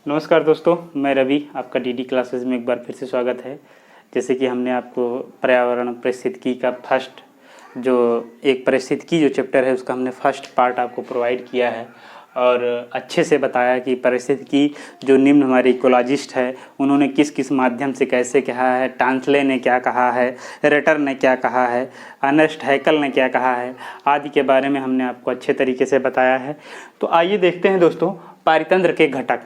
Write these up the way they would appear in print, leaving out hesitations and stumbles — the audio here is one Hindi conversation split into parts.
नमस्कार दोस्तों, मैं रवि। आपका डीडी क्लासेस में एक बार फिर से स्वागत है। जैसे कि हमने आपको पर्यावरण पारिस्थितिकी का पारिस्थितिकी जो चैप्टर है उसका हमने फर्स्ट पार्ट आपको प्रोवाइड किया है और अच्छे से बताया कि पारिस्थितिकी जो निम्न हमारे इकोलॉजिस्ट है उन्होंने किस किस माध्यम से कैसे कहा है, टांसले ने क्या कहा है, रेटर ने क्या कहा है, अर्नेस्ट हैकल ने क्या कहा है आदि के बारे में हमने आपको अच्छे तरीके से बताया है। तो आइए देखते हैं दोस्तों, पारितंत्र के घटक।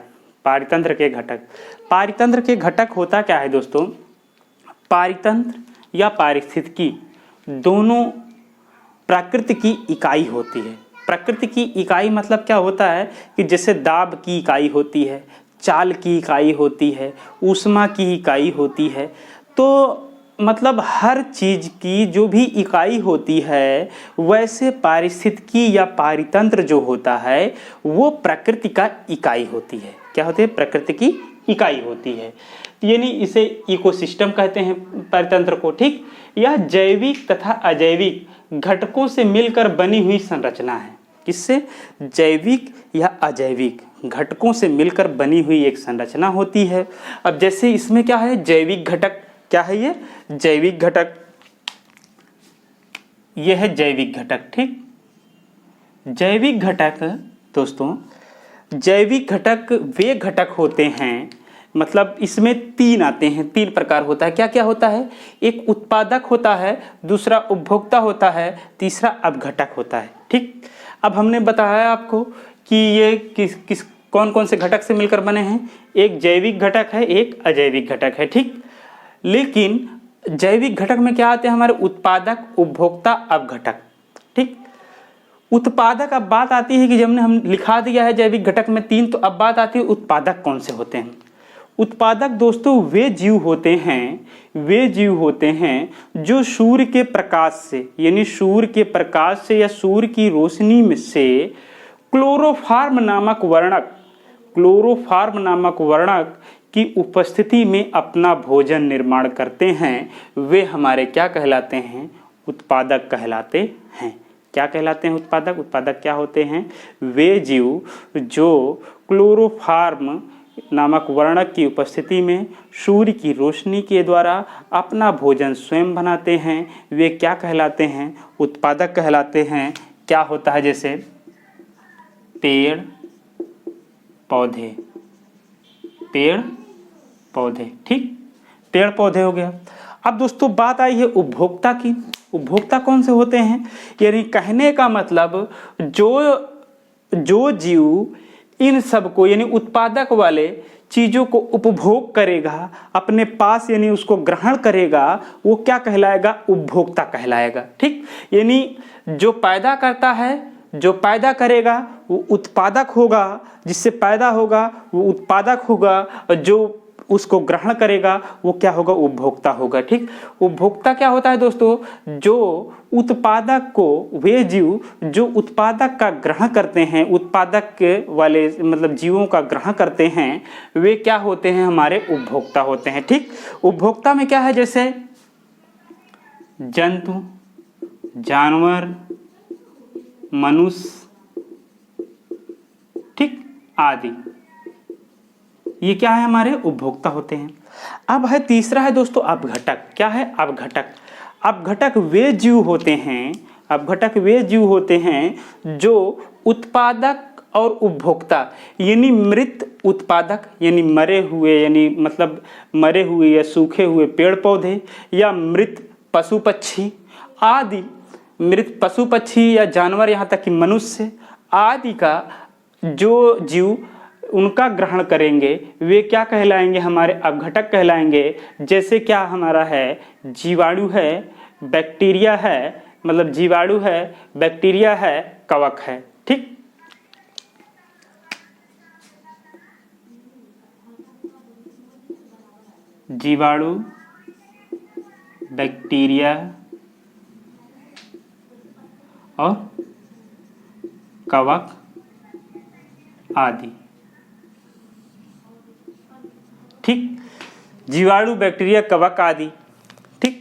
पारितंत्र के घटक होता क्या है दोस्तों? पारितंत्र या पारिस्थितिकी दोनों प्रकृति की इकाई होती है। प्रकृति की इकाई मतलब क्या होता है कि जैसे दाब की इकाई होती है, चाल की इकाई होती है, ऊष्मा की इकाई होती है। तो मतलब हर चीज़ की जो भी इकाई होती है वैसे पारिस्थितिकी या पारितंत्र जो होता है वो प्रकृति का इकाई होती है। क्या होती है? प्रकृति की इकाई होती है। यानी इसे इकोसिस्टम कहते हैं पारितंत्र को। ठीक, यह जैविक तथा अजैविक घटकों से मिलकर बनी हुई संरचना है। किससे? जैविक या अजैविक घटकों से मिलकर बनी हुई एक संरचना होती है। अब जैसे इसमें क्या है? जैविक घटक। क्या है ये? जैविक घटक। यह है जैविक घटक। ठीक, जैविक घटक दोस्तों, जैविक घटक वे घटक होते हैं, मतलब इसमें तीन आते हैं, तीन प्रकार होता है। क्या क्या होता है? एक उत्पादक होता है, दूसरा उपभोक्ता होता है, तीसरा अपघटक होता है। ठीक, अब हमने बताया आपको कि ये किस कौन कौन से घटक से मिलकर बने हैं। एक जैविक घटक है, एक अजैविक घटक है। ठीक, लेकिन जैविक घटक में क्या आते हैं हमारे? उत्पादक, उपभोक्ता, अपघटक। ठीक, उत्पादक अब बात आती है कि जब हम लिखा दिया है जैविक घटक में तीन, तो अब बात आती है उत्पादक कौन से होते हैं। उत्पादक दोस्तों वे जीव होते हैं जो सूर्य के प्रकाश से, यानी सूर्य के प्रकाश से या सूर्य की रोशनी में से क्लोरोफार्म नामक वर्णक की उपस्थिति में अपना भोजन निर्माण करते हैं। वे हमारे क्या कहलाते हैं? उत्पादक कहलाते हैं। क्या कहलाते हैं? उत्पादक। उत्पादक क्या होते हैं? वे जीव जो क्लोरोफार्म नामक वर्णक की उपस्थिति में सूर्य की रोशनी के द्वारा अपना भोजन स्वयं बनाते हैं, वे क्या कहलाते हैं? उत्पादक कहलाते हैं। क्या होता है? जैसे पेड़ पौधे। ठीक, पेड़ पौधे हो गया। अब दोस्तों बात आई है उपभोक्ता की। उपभोक्ता कौन से होते हैं? यानी कहने का मतलब जो जीव इन सबको, यानी उत्पादक वाले चीज़ों को उपभोग करेगा, अपने पास यानी उसको ग्रहण करेगा, वो क्या कहलाएगा? उपभोक्ता कहलाएगा। ठीक, यानी जो पैदा करता है, जो पैदा करेगा वो उत्पादक होगा, जिससे पैदा होगा वो उत्पादक होगा, और जो उसको ग्रहण करेगा वो क्या होगा? उपभोक्ता होगा। ठीक, उपभोक्ता क्या होता है दोस्तों? जो उत्पादक को, वे जीव जो उत्पादक का ग्रहण करते हैं, उत्पादक के वाले मतलब जीवों का ग्रहण करते हैं, वे क्या होते हैं? हमारे उपभोक्ता होते हैं। ठीक, उपभोक्ता में क्या है? जैसे जंतु, जानवर, मनुष्य, ठीक, आदि, ये क्या है? हमारे उपभोक्ता होते हैं। अब है तीसरा है दोस्तों अपघटक। क्या है? अपघटक। अपघटक वे जीव होते हैं जो उत्पादक और उपभोक्ता, यानी मृत उत्पादक, यानी मरे हुए या सूखे हुए पेड़ पौधे, या मृत पशु पक्षी आदि, मृत पशु पक्षी या जानवर, यहाँ तक कि मनुष्य आदि का जो जीव उनका ग्रहण करेंगे वे क्या कहलाएंगे? हमारे अपघटक कहलाएंगे। जैसे क्या हमारा है? जीवाणु है, बैक्टीरिया है, मतलब जीवाणु है, बैक्टीरिया है, कवक है। ठीक, जीवाणु, बैक्टीरिया और कवक आदि। ठीक, जीवाणु, बैक्टीरिया, कवक आदि। ठीक,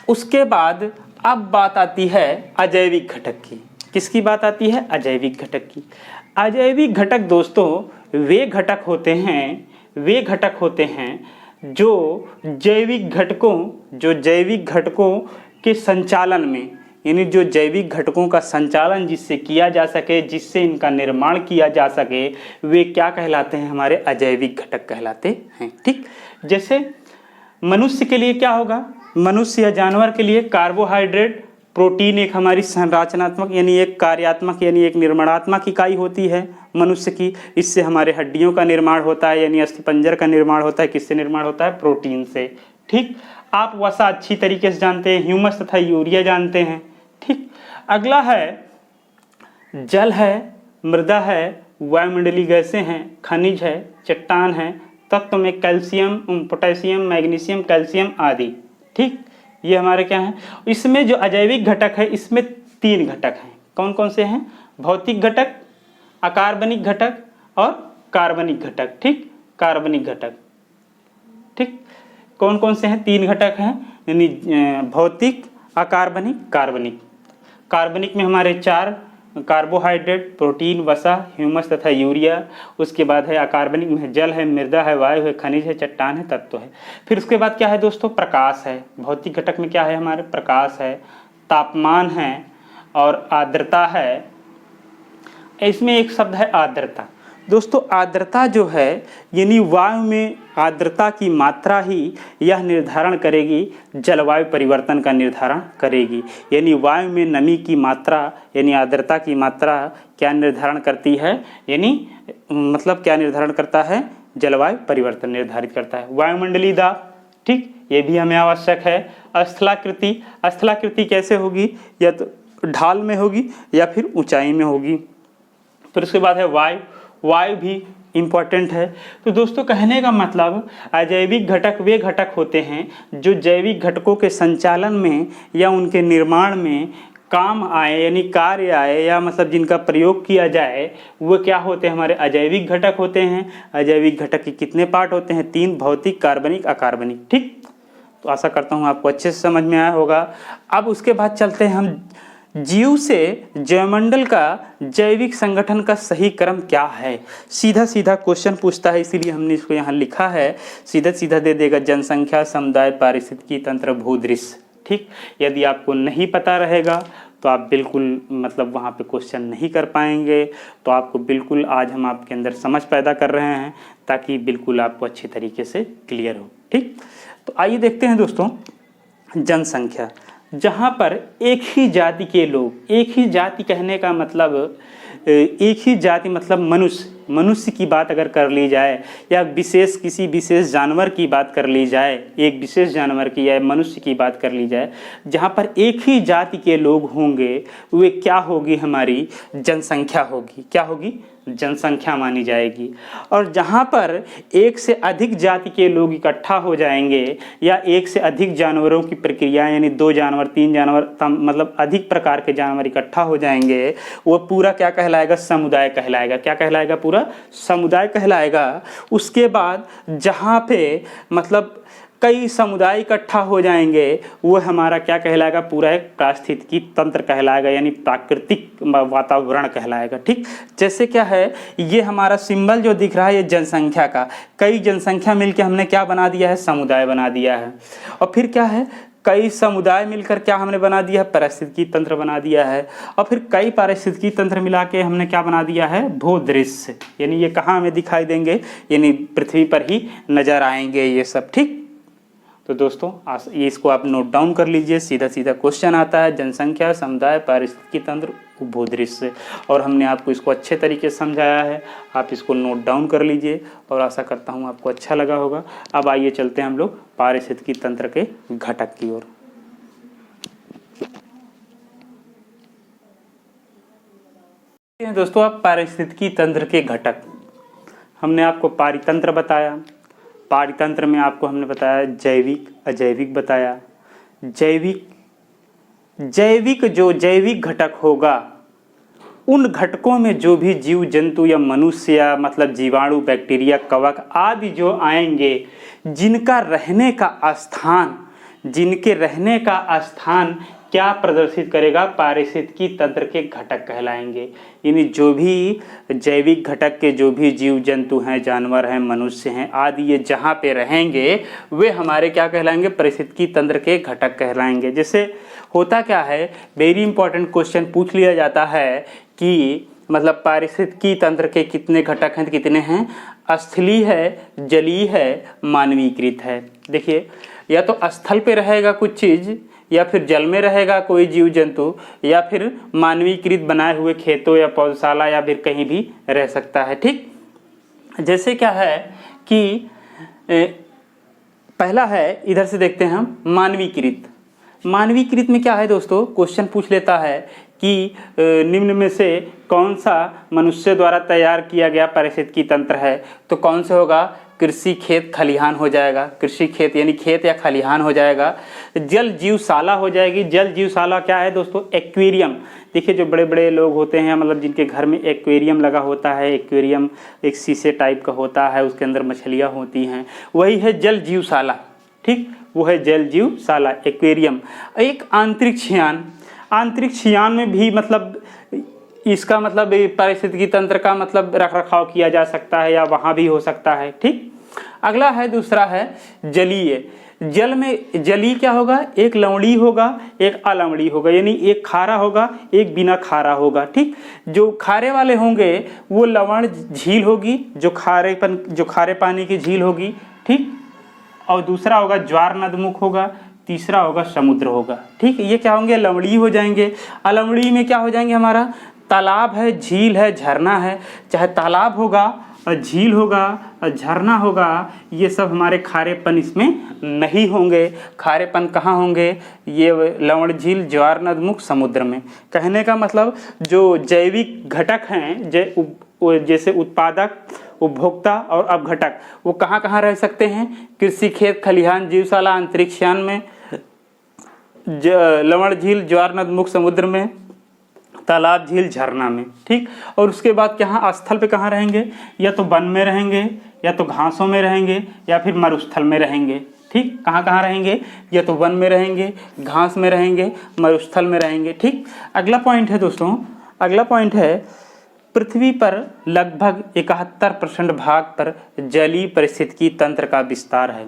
उसके बाद अब बात आती है अजैविक घटक की। किसकी बात आती है? अजैविक घटक की। अजैविक घटक दोस्तों वे घटक होते हैं जो जैविक घटकों के संचालन में, यानी जो जैविक घटकों का संचालन जिससे किया जा सके, जिससे इनका निर्माण किया जा सके, वे क्या कहलाते हैं? हमारे अजैविक घटक कहलाते हैं। ठीक, जैसे मनुष्य के लिए क्या होगा? मनुष्य या जानवर के लिए कार्बोहाइड्रेट, प्रोटीन एक हमारी संरचनात्मक यानी एक कार्यात्मक यानी एक निर्माणात्मक इकाई होती है मनुष्य की। इससे हमारे हड्डियों का निर्माण होता है, यानी अस्थिपंजर का निर्माण होता है। किससे निर्माण होता है? प्रोटीन से। ठीक, आप वसा अच्छी तरीके से जानते हैं, ह्यूमस तथा यूरिया जानते हैं। ठीक, अगला है जल है, मृदा है, वायुमंडलीय गैसें हैं, खनिज है, चट्टान है, तत्व में कैल्शियम, पोटेशियम, मैग्नीशियम, कैल्शियम आदि। ठीक, ये हमारे क्या हैं? इसमें जो अजैविक घटक है, इसमें 3 घटक हैं। कौन कौन से हैं? भौतिक घटक, अकार्बनिक घटक और कार्बनिक घटक। ठीक, कार्बनिक घटक। ठीक, कौन कौन से हैं? 3 घटक हैं, यानी भौतिक, अकार्बनिक, कार्बनिक। कार्बनिक में हमारे 4 कार्बोहाइड्रेट, प्रोटीन, वसा, ह्यूमस तथा यूरिया। उसके बाद है अकार्बनिक में जल है, मृदा है, वायु है, खनिज है, चट्टान है, तत्व है। फिर उसके बाद क्या है दोस्तों? प्रकाश है। भौतिक घटक में क्या है? हमारे प्रकाश है, तापमान है और आर्द्रता है। इसमें एक शब्द है आर्द्रता। दोस्तों आर्द्रता जो है, यानी वायु में आर्द्रता की मात्रा ही यह निर्धारण करेगी, जलवायु परिवर्तन का निर्धारण करेगी। यानी वायु में नमी की मात्रा यानी आर्द्रता की मात्रा क्या निर्धारण करती है? यानी मतलब क्या निर्धारण करता है? जलवायु परिवर्तन निर्धारित करता है। वायुमंडलीय दाब, ठीक, ये भी हमें आवश्यक है। स्थलाकृति, स्थलाकृति कैसे होगी? या तो ढाल में होगी या फिर ऊंचाई में होगी। फिर उसके बाद है वायु, वायु भी इम्पॉर्टेंट है। तो दोस्तों कहने का मतलब अजैविक घटक वे घटक होते हैं जो जैविक घटकों के संचालन में या उनके निर्माण में काम आए, यानी कार्य आए, या मतलब जिनका प्रयोग किया जाए, वो क्या होते हैं? हमारे अजैविक घटक होते हैं। अजैविक घटक के कितने पार्ट होते हैं? 3, भौतिक, कार्बनिक, अकार्बनिक। ठीक, तो आशा करता हूँ आपको अच्छे से समझ में आया होगा। अब उसके बाद चलते हैं हम जीव से जैवमंडल का जैविक संगठन का सही क्रम क्या है। सीधा सीधा क्वेश्चन पूछता है, इसीलिए हमने इसको यहाँ लिखा है। सीधा सीधा दे देगा जनसंख्या, समुदाय, पारिस्थितिकी तंत्र, भूदृश्य। ठीक, यदि आपको नहीं पता रहेगा तो आप बिल्कुल मतलब वहाँ पे क्वेश्चन नहीं कर पाएंगे। तो आपको बिल्कुल आज हम आपके अंदर समझ पैदा कर रहे हैं ताकि बिल्कुल आपको अच्छी तरीके से क्लियर हो। ठीक, तो आइए देखते हैं दोस्तों जनसंख्या, जहाँ पर एक ही जाति के लोग, एक ही जाति कहने का मतलब एक ही जाति मतलब मनुष्य की बात अगर कर ली जाए, या विशेष किसी विशेष जानवर की बात कर ली जाए, एक विशेष जानवर की या मनुष्य की बात कर ली जाए, जहाँ पर एक ही जाति के लोग होंगे, वे क्या होगी? हमारी जनसंख्या होगी। क्या होगी? जनसंख्या मानी जाएगी। और जहाँ पर एक से अधिक जाति के लोग इकट्ठा हो जाएंगे, या एक से अधिक जानवरों की प्रक्रिया, यानी 2 जानवर, 3 जानवर, मतलब अधिक प्रकार के जानवर इकट्ठा हो जाएंगे, वो पूरा क्या कहलाएगा? समुदाय कहलाएगा। क्या कहलाएगा? पूरा समुदाय कहलाएगा। उसके बाद जहाँ पे मतलब कई समुदाय इकट्ठा हो जाएंगे, वो हमारा क्या कहलाएगा? पूरा एक पारिस्थितिकी तंत्र कहलाएगा, यानी प्राकृतिक वातावरण कहलाएगा। ठीक, जैसे क्या है, ये हमारा सिंबल जो दिख रहा है, ये जनसंख्या का, कई जनसंख्या मिलकर हमने क्या बना दिया है? समुदाय बना दिया है। और फिर क्या है, कई समुदाय मिलकर क्या हमने बना दिया है? पारिस्थितिकी तंत्र बना दिया है। और फिर कई पारिस्थितिकी तंत्र मिला के हमने क्या बना दिया है? भूदृश्य। यानी ये कहाँ हमें दिखाई देंगे? यानी पृथ्वी पर ही नजर आएंगे ये सब। ठीक, तो दोस्तों ये इसको आप नोट डाउन कर लीजिए। सीधा सीधा क्वेश्चन आता है, जनसंख्या, समुदाय, पारिस्थितिकी तंत्र, भूदृश्य, और हमने आपको इसको अच्छे तरीके से समझाया है। आप इसको नोट डाउन कर लीजिए और आशा करता हूँ आपको अच्छा लगा होगा। अब आइए चलते हैं हम लोग पारिस्थितिकी तंत्र के घटक की ओर। दोस्तों आप पारिस्थितिकी तंत्र के घटक, हमने आपको पारितंत्र बताया। पारितंत्र में आपको हमने बताया जैविक, अजैविक बताया। जैविक जो जैविक घटक होगा, उन घटकों में जो भी जीव जंतु या मनुष्य या मतलब जीवाणु, बैक्टीरिया, कवक आदि जो आएंगे, जिनके रहने का स्थान क्या प्रदर्शित करेगा? पारिस्थितिकी तंत्र के घटक कहलाएंगे। यानी जो भी जैविक घटक के जो भी जीव जंतु हैं, जानवर हैं, मनुष्य हैं आदि, ये जहाँ पे रहेंगे वे हमारे क्या कहलाएंगे? पारिस्थितिकी तंत्र के घटक कहलाएंगे। जैसे होता क्या है, वेरी इंपॉर्टेंट क्वेश्चन पूछ लिया जाता है कि मतलब पारिस्थितिकी तंत्र के कितने घटक हैं? कितने हैं? स्थलीय है, जलीय है, मानवीकृत है। देखिए, या तो स्थल पे रहेगा कुछ चीज़, या फिर जल में रहेगा कोई जीव जंतु, या फिर मानवीकृत बनाए हुए खेतों या पौधशाला या फिर कहीं भी रह सकता है। ठीक, जैसे क्या है कि पहला है, इधर से देखते हैं हम, मानवीकृत। मानवीकृत में क्या है दोस्तों? क्वेश्चन पूछ लेता है कि निम्न में से कौन सा मनुष्य द्वारा तैयार किया गया पारिस्थितिकी तंत्र है? तो कौन से होगा? कृषि, खेत, खलिहान हो जाएगा। कृषि, खेत यानी खेत या खलिहान हो जाएगा। जल जीवशाला हो जाएगी। जल जीवशाला क्या है दोस्तों? एक्वेरियम। देखिए, जो बड़े बड़े लोग होते हैं, मतलब जिनके घर में एक्वेरियम लगा होता है, एक्वेरियम एक शीशे टाइप का होता है, उसके अंदर मछलियाँ होती हैं, वही है जल जीवशाला। ठीक, वो है जल जीवशाला, एक्वेरियम। एक अंतरिक्ष यान। अंतरिक्ष यान में भी मतलब इसका मतलब पारिस्थितिकी तंत्र का मतलब रख रखाव किया जा सकता है, या वहाँ भी हो सकता है। ठीक, अगला है, दूसरा है जलीय। जल में जलीय क्या होगा? एक लवणीय होगा, एक अलवणीय होगा, यानी एक खारा होगा, एक बिना खारा होगा। ठीक, जो खारे वाले होंगे वो लवण झील होगी, जो खारे पानी की झील होगी। ठीक, और दूसरा होगा ज्वार नदमुख होगा, तीसरा होगा समुद्र होगा। ठीक, ये क्या होंगे? लवणीय हो जाएंगे। अलवणीय में क्या हो जाएंगे? हमारा तालाब है, झील है, झरना है। चाहे तालाब होगा, झील होगा, झरना होगा, ये सब हमारे खारेपन इसमें नहीं होंगे। खारेपन कहाँ होंगे? ये लवण झील, ज्वार नदमुख, समुद्र में। कहने का मतलब जो जैविक घटक हैं, जैसे उत्पादक, उपभोक्ता और अपघटक, वो कहाँ कहाँ रह सकते हैं? कृषि, खेत, खलिहान, जीवशाला, अंतरिक्ष यान में, लवण झील, ज्वार नदमुख, समुद्र में, तालाब, झील, झरना में। ठीक, और उसके बाद कहाँ स्थल पे कहाँ रहेंगे? या तो वन में रहेंगे, या तो घासों में रहेंगे, या फिर मरुस्थल में रहेंगे। ठीक, कहाँ कहाँ रहेंगे? या तो वन में रहेंगे, घास में रहेंगे, मरुस्थल में रहेंगे। ठीक, अगला पॉइंट है दोस्तों, अगला पॉइंट है, पृथ्वी पर लगभग 71% भाग पर जलीय पारिस्थितिकी तंत्र का विस्तार है।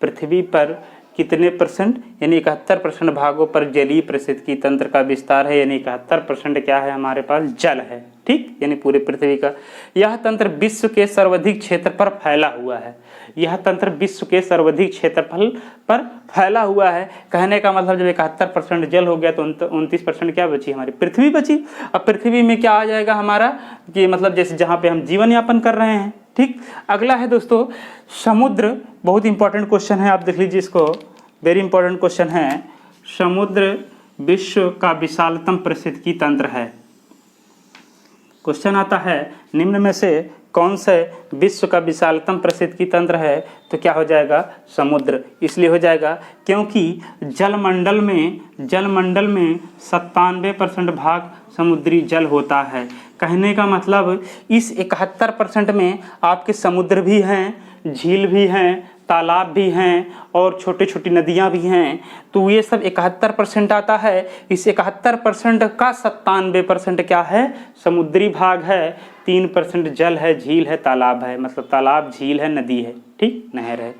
पृथ्वी पर कितने परसेंट? यानी 71% भागों पर जलीय पारिस्थितिकी तंत्र का विस्तार है, यानी 71% क्या है? हमारे पास जल है। ठीक, यानी पूरे पृथ्वी का यह तंत्र विश्व के सर्वाधिक क्षेत्र पर फैला हुआ है। यह तंत्र विश्व के सर्वाधिक क्षेत्रफल पर फैला हुआ है। कहने का मतलब जब 71% जल हो गया तो 29% क्या बची? हमारी पृथ्वी बची। अब पृथ्वी में क्या आ जाएगा हमारा कि मतलब जैसे जहाँ पे हम जीवन यापन कर रहे हैं। ठीक, अगला है दोस्तों समुद्र। बहुत इंपॉर्टेंट क्वेश्चन है, आप देख लीजिए इसको, वेरी इंपॉर्टेंट क्वेश्चन है। समुद्र विश्व का विशालतम पारिस्थितिकी तंत्र है। क्वेश्चन आता है, निम्न में से कौन से विश्व का विशालतम पारिस्थितिकी तंत्र है? तो क्या हो जाएगा? समुद्र। इसलिए हो जाएगा क्योंकि जलमंडल में 97% भाग समुद्री जल होता है। कहने का मतलब इस 71% में आपके समुद्र भी हैं, झील भी हैं, तालाब भी हैं और छोटी छोटी नदियां भी हैं। तो ये सब 71% आता है। इस 71% का 97% क्या है? समुद्री भाग है। 3% जल है, झील है, तालाब है, मतलब तालाब, झील है, नदी है। ठीक, नहर है।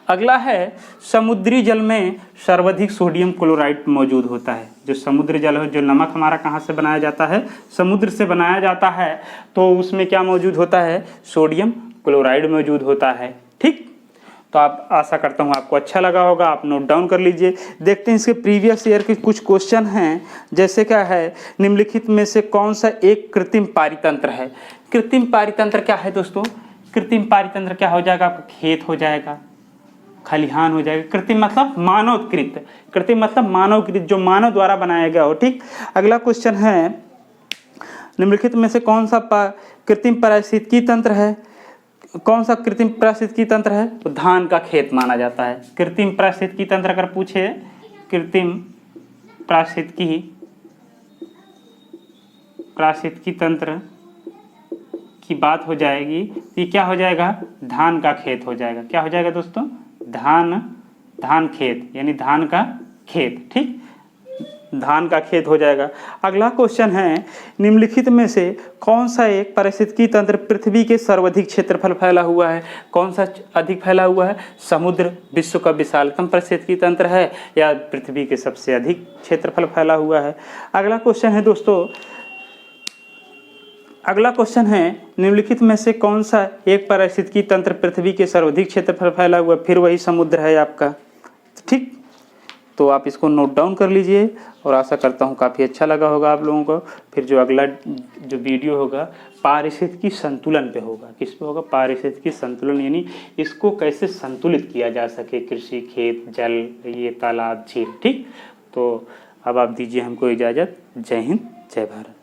अगला है, समुद्री जल में सर्वाधिक सोडियम क्लोराइड मौजूद होता है। जो समुद्र जल है, जो नमक हमारा कहाँ से बनाया जाता है? समुद्र से बनाया जाता है। तो उसमें क्या मौजूद होता है? सोडियम क्लोराइड मौजूद होता है। ठीक, तो आप आशा करता हूँ आपको अच्छा लगा होगा, आप नोट डाउन कर लीजिए। देखते हैं इसके प्रीवियस ईयर के कुछ क्वेश्चन हैं। जैसे क्या है, निम्नलिखित में से कौन सा एक कृत्रिम पारितंत्र है? कृत्रिम पारितंत्र क्या है दोस्तों? कृत्रिम पारितंत्र क्या हो जाएगा? आपका खेत हो जाएगा, खलिहान हो जाएगा। कृत्रिम मतलब मानवकृत, कृत्रिम मतलब मानवकृत, जो मानव द्वारा बनाया गया हो। ठीक, अगला क्वेश्चन है, निम्नलिखित में से कौन सा कृत्रिम पारिस्थितिकी तंत्र है? कौन सा कृत्रिम पारिस्थितिकी तंत्र है? तो धान का खेत माना जाता है। कृत्रिम पारिस्थितिकी तंत्र अगर पूछे, कृत्रिम पारिस्थितिकी तंत्र की बात हो जाएगी तो ये क्या हो जाएगा? धान का खेत हो जाएगा। क्या हो जाएगा दोस्तों? धान खेत, यानी धान का खेत। ठीक, धान का खेत हो जाएगा। अगला क्वेश्चन है, निम्नलिखित में से कौन सा एक पारिस्थितिकी तंत्र पृथ्वी के सर्वाधिक क्षेत्रफल फैला हुआ है? कौन सा अधिक फैला हुआ है? समुद्र विश्व का विशालतम पारिस्थितिकी तंत्र है या पृथ्वी के सबसे अधिक क्षेत्रफल फैला हुआ है? अगला क्वेश्चन है दोस्तों, अगला क्वेश्चन है, निम्नलिखित में से कौन सा एक पारिस्थितिकी तंत्र पृथ्वी के सर्वाधिक क्षेत्रफल फैला हुआ है? फिर वही समुद्र है आपका। ठीक, तो आप इसको नोट डाउन कर लीजिए और आशा करता हूँ काफ़ी अच्छा लगा होगा आप लोगों को। फिर जो अगला जो वीडियो होगा पारिस्थितिकी संतुलन पे होगा। किस पे होगा? पारिस्थितिकी संतुलन, यानी इसको कैसे संतुलित किया जा सके, कृषि, खेत, जल, ये तालाब, झील। ठीक, तो अब आप दीजिए हमको इजाज़त। जय हिंद, जय भारत।